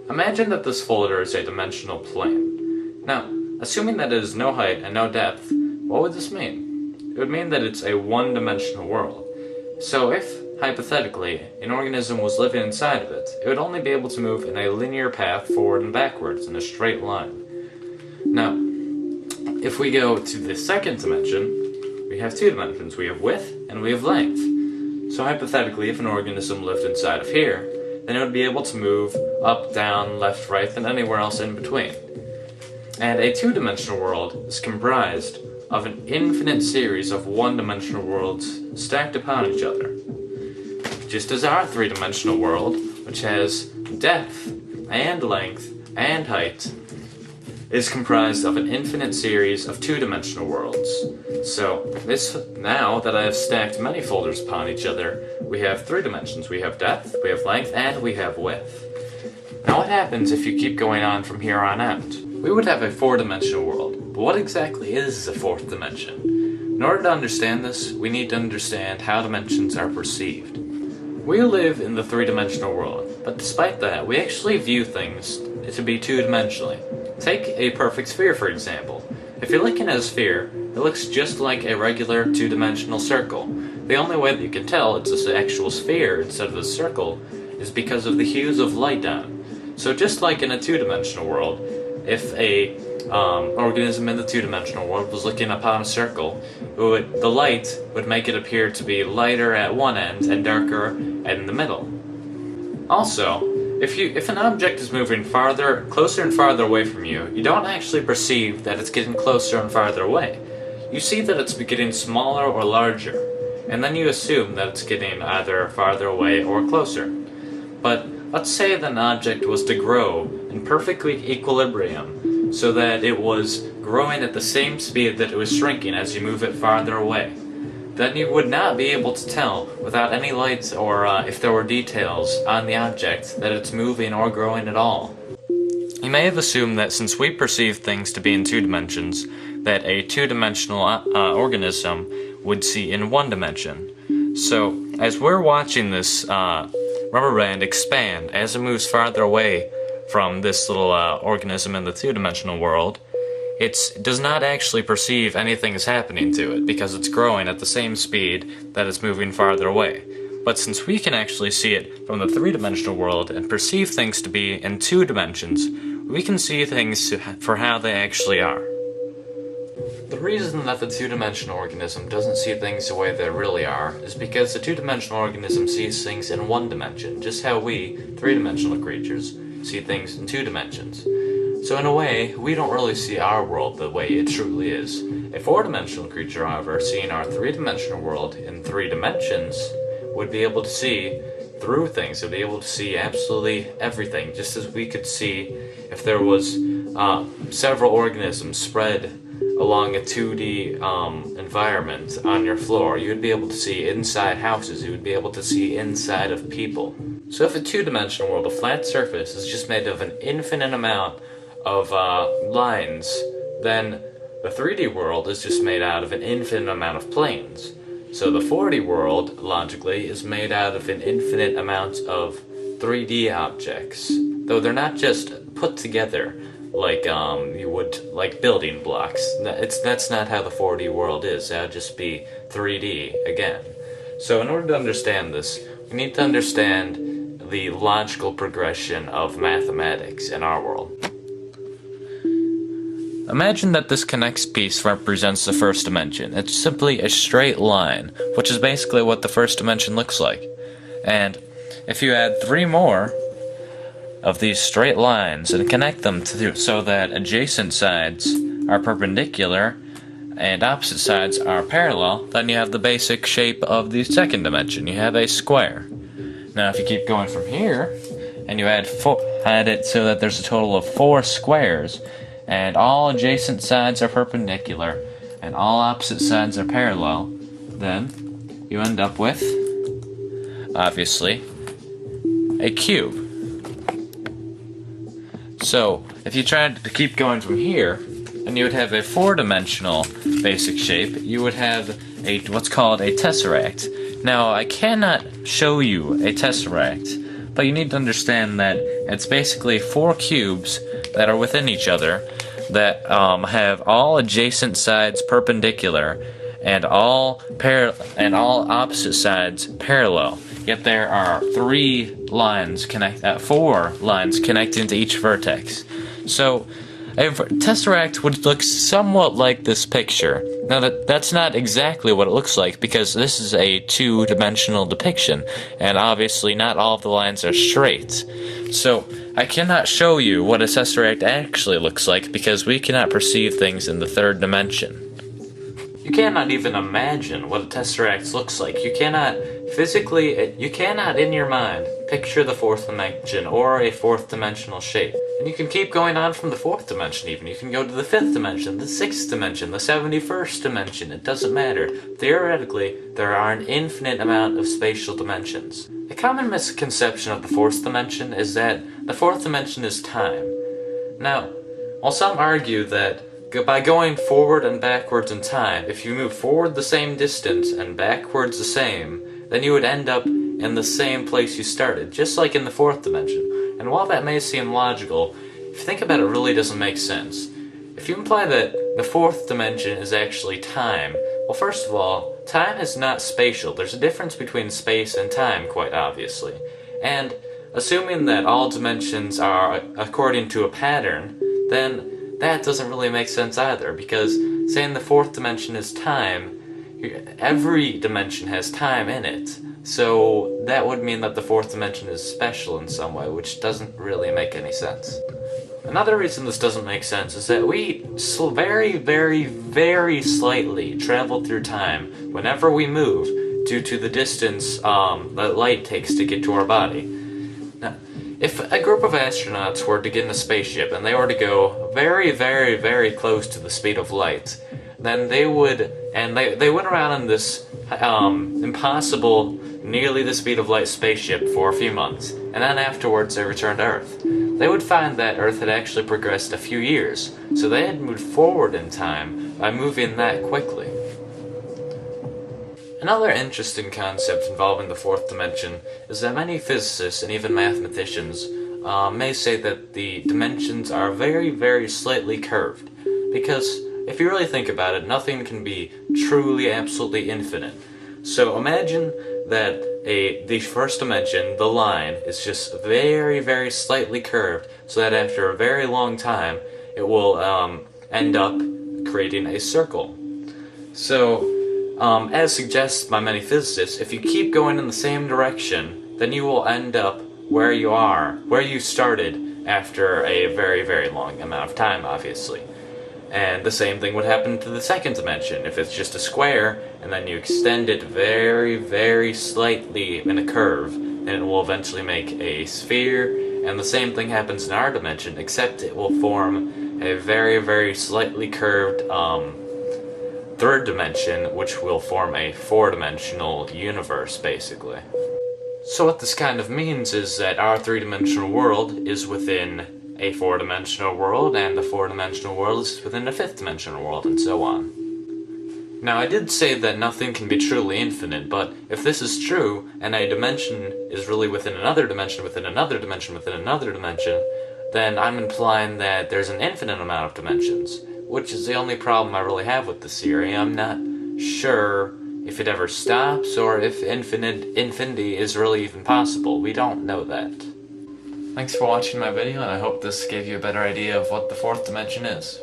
Imagine that this folder is a dimensional plane. Now, assuming that it is no height and no depth, what would this mean? It would mean that it's a one-dimensional world. So if, hypothetically, an organism was living inside of it, it would only be able to move in a linear path forward and backwards in a straight line. Now, if we go to the second dimension, we have two dimensions. We have width and we have length. So hypothetically, if an organism lived inside of here, then it would be able to move up, down, left, right, and anywhere else in between. And a two-dimensional world is comprised of an infinite series of one-dimensional worlds stacked upon each other. Just as our three-dimensional world, which has depth, and length, and height, is comprised of an infinite series of two-dimensional worlds. So, now that I have stacked many folders upon each other, we have three dimensions. We have depth, we have length, and we have width. Now what happens if you keep going on from here on out? We would have a four-dimensional world, but what exactly is a fourth dimension? In order to understand this, we need to understand how dimensions are perceived. We live in the three-dimensional world, but despite that, we actually view things to be two-dimensionally. Take a perfect sphere, for example. If you're looking at a sphere, it looks just like a regular two-dimensional circle. The only way that you can tell it's an actual sphere instead of a circle is because of the hues of light on it. So just like in a two-dimensional world, if a organism in the two-dimensional world was looking upon a circle, the light would make it appear to be lighter at one end and darker in the middle. Also, if an object is moving closer and farther away from you, you don't actually perceive that it's getting closer and farther away. You see that it's getting smaller or larger, and then you assume that it's getting either farther away or closer. But let's say that an object was to grow in perfect equilibrium, so that it was growing at the same speed that it was shrinking as you move it farther away. Then you would not be able to tell, without any lights or if there were details on the object, that it's moving or growing at all. You may have assumed that since we perceive things to be in two dimensions, that a two-dimensional organism would see in one dimension. So, as we're watching this rubber band expand as it moves farther away from this little organism in the two-dimensional world, it does not actually perceive anything is happening to it because it's growing at the same speed that it's moving farther away. But since we can actually see it from the three-dimensional world and perceive things to be in two dimensions, we can see things for how they actually are. The reason that the two-dimensional organism doesn't see things the way they really are is because the two-dimensional organism sees things in one dimension, just how we, three-dimensional creatures, see things in two dimensions. So in a way, we don't really see our world the way it truly is. A four-dimensional creature, however, seeing our three-dimensional world in three dimensions, would be able to see through things. Would be able to see absolutely everything, just as we could see if there was several organisms spread along a 2D environment on your floor. You would be able to see inside houses. You would be able to see inside of people. So if a two-dimensional world, a flat surface, is just made of an infinite amount of lines, then the 3D world is just made out of an infinite amount of planes. So the 4D world, logically, is made out of an infinite amount of 3D objects, though they're not just put together like you would like building blocks. That's not how the 4D world is. That would just be 3D again. So in order to understand this, we need to understand the logical progression of mathematics in our world. Imagine that this connects piece represents the first dimension. It's simply a straight line, which is basically what the first dimension looks like. And if you add 3 more of these straight lines and connect them so that adjacent sides are perpendicular and opposite sides are parallel, then you have the basic shape of the second dimension. You have a square. Now if you keep going from here, and you add it so that there's a total of 4 squares, and all adjacent sides are perpendicular, and all opposite sides are parallel, then you end up with, obviously, a cube. So, if you tried to keep going from here, and you would have a 4-dimensional basic shape, you would have what's called a tesseract. Now, I cannot show you a tesseract, but you need to understand that it's basically 4 cubes that are within each other that have all adjacent sides perpendicular and all opposite sides parallel. Yet there are 4 lines connecting to each vertex. So a tesseract would look somewhat like this picture. Now that's not exactly what it looks like, because this is a 2-dimensional depiction, and obviously not all of the lines are straight. So I cannot show you what a tesseract actually looks like, because we cannot perceive things in the 3rd dimension. You cannot even imagine what a tesseract looks like. You cannot in your mind picture the 4th dimension or a 4th dimensional shape. And you can keep going on from the 4th dimension even. You can go to the 5th dimension, the 6th dimension, the 71st dimension. It doesn't matter. Theoretically, there are an infinite amount of spatial dimensions. A common misconception of the 4th dimension is that the 4th dimension is time. Now, while some argue that by going forward and backwards in time, if you move forward the same distance and backwards the same, then you would end up in the same place you started, just like in the 4th dimension. And while that may seem logical, if you think about it, it really doesn't make sense. If you imply that the 4th dimension is actually time, well, first of all, time is not spatial. There's a difference between space and time, quite obviously. And assuming that all dimensions are according to a pattern, then that doesn't really make sense either, because saying the 4th dimension is time, every dimension has time in it. So that would mean that the 4th dimension is special in some way, which doesn't really make any sense. Another reason this doesn't make sense is that we very, very, very slightly travel through time whenever we move due to the distance that light takes to get to our body. Now, if a group of astronauts were to get in a spaceship and they were to go very, very, very close to the speed of light, then they went around in this impossible, nearly the speed of light spaceship for a few months, and then afterwards they returned to Earth. They would find that Earth had actually progressed a few years, so they had moved forward in time by moving that quickly. Another interesting concept involving the 4th dimension is that many physicists and even mathematicians may say that the dimensions are very, very slightly curved, because if you really think about it, nothing can be truly, absolutely infinite. So imagine that the 1st dimension, the line, is just very, very slightly curved, so that after a very long time, it will end up creating a circle. So, as suggested by many physicists, if you keep going in the same direction, then you will end up where you started after a very, very long amount of time, obviously. And the same thing would happen to the 2nd dimension. If it's just a square, and then you extend it very, very slightly in a curve, then it will eventually make a sphere. And the same thing happens in our dimension, except it will form a very, very slightly curved 3rd dimension, which will form a 4-dimensional universe, basically. So what this kind of means is that our 3-dimensional world is within a 4-dimensional world, and the 4-dimensional world is within a 5th-dimensional world, and so on. Now, I did say that nothing can be truly infinite, but if this is true, and a dimension is really within another dimension, within another dimension, within another dimension, then I'm implying that there's an infinite amount of dimensions, which is the only problem I really have with this theory. I'm not sure if it ever stops, or if infinity is really even possible. We don't know that. Thanks for watching my video, and I hope this gave you a better idea of what the 4th dimension is.